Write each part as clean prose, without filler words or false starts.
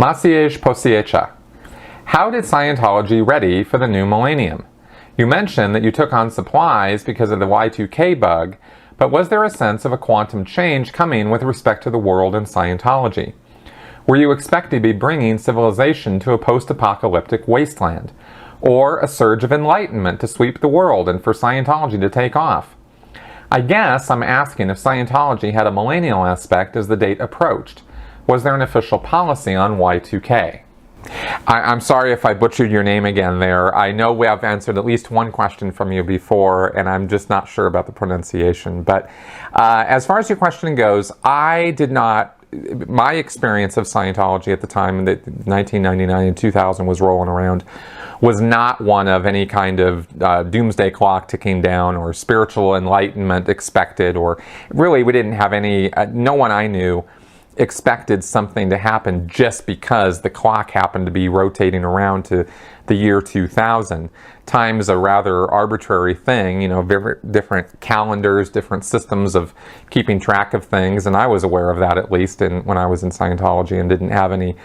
Maciej Posiecha. How did Scientology ready for the new millennium? You mentioned that you took on supplies because of the Y2K bug, but was there a sense of a quantum change coming with respect to the world and Scientology? Were you expected to be bringing civilization to a post-apocalyptic wasteland? Or a surge of enlightenment to sweep the world and for Scientology to take off? I guess I'm asking if Scientology had a millennial aspect as the date approached. Was there an official policy on Y2K? I'm sorry if I butchered your name again there. I know we have answered at least one question from you before, and I'm just not sure about the pronunciation. But as far as your question goes, I did not, my experience of Scientology at the time that 1999 and 2000 was rolling around was not one of any kind of doomsday clock ticking down or spiritual enlightenment expected, or really we didn't have any, no one I knew expected something to happen just because the clock happened to be rotating around to the year 2000. Time's a rather arbitrary thing, you know, different calendars, different systems of keeping track of things, and I was aware of that at least when I was in Scientology and didn't have any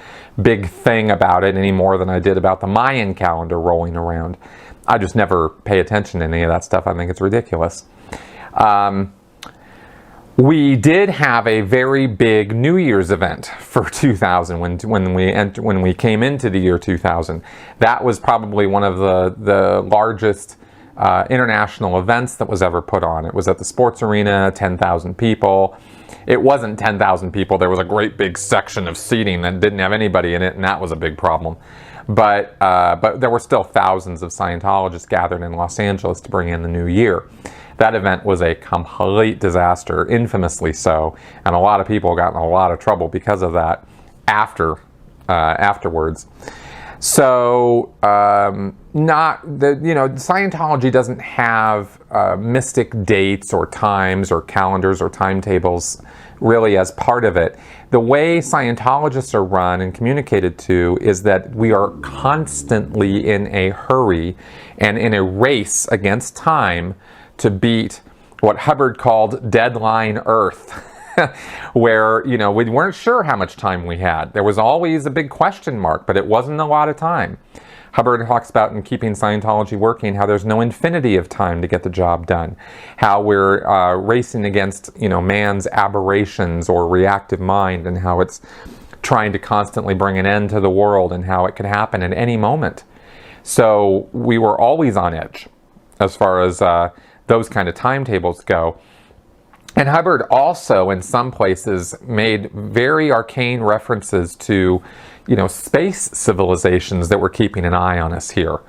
big thing about it any more than I did about the Mayan calendar rolling around. I just never pay attention to any of that stuff. I think it's ridiculous. We did have a very big New Year's event for 2000 when we came into the year 2000. That was probably one of the largest international events that was ever put on. It was at the sports arena, 10,000 people. It wasn't 10,000 people. There was a great big section of seating that didn't have anybody in it, and that was a big problem. But there were still thousands of Scientologists gathered in Los Angeles to bring in the new year. That event was a complete disaster, infamously so, and a lot of people got in a lot of trouble because of that afterwards. So, Scientology doesn't have mystic dates or times or calendars or timetables really as part of it. The way Scientologists are run and communicated to is that we are constantly in a hurry and in a race against time to beat what Hubbard called deadline Earth, where, you know, we weren't sure how much time we had. There was always a big question mark, but it wasn't a lot of time. Hubbard talks about in Keeping Scientology Working how there's no infinity of time to get the job done, how we're racing against, you know, man's aberrations or reactive mind, and how it's trying to constantly bring an end to the world and how it can happen at any moment. So we were always on edge as far as those kind of timetables go. And Hubbard also, in some places, made very arcane references to, you know, space civilizations that were keeping an eye on us here,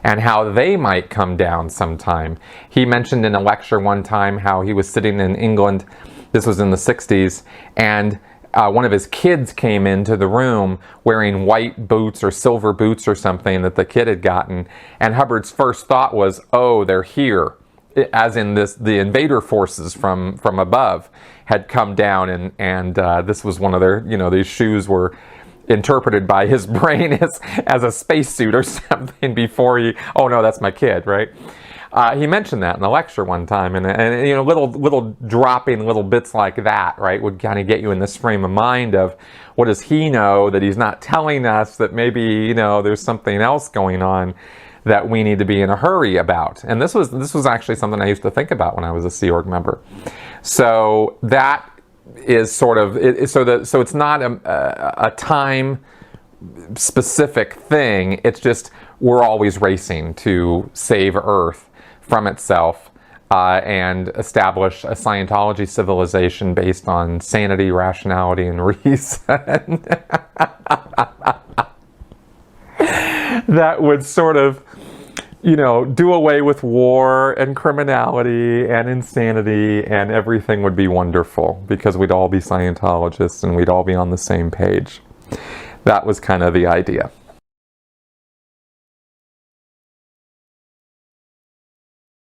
and how they might come down sometime. He mentioned in a lecture one time how he was sitting in England, this was in the 60s, and one of his kids came into the room wearing white boots or silver boots or something that the kid had gotten, and Hubbard's first thought was, oh, they're here. As in the invader forces from above had come down, and this was one of their, you know, these shoes were interpreted by his brain as a spacesuit or something before he, oh no, that's my kid, right? He mentioned that in the lecture one time, and you know, little dropping little bits like that, right, would kind of get you in this frame of mind of what does he know that he's not telling us, that maybe, you know, there's something else going on that we need to be in a hurry about. And this was actually something I used to think about when I was a Sea Org member. So that is sort of so it's not a time specific thing. It's just we're always racing to save Earth from itself and establish a Scientology civilization based on sanity, rationality, and reason. That would sort of, you know, do away with war and criminality and insanity, and everything would be wonderful because we'd all be Scientologists and we'd all be on the same page. That was kind of the idea.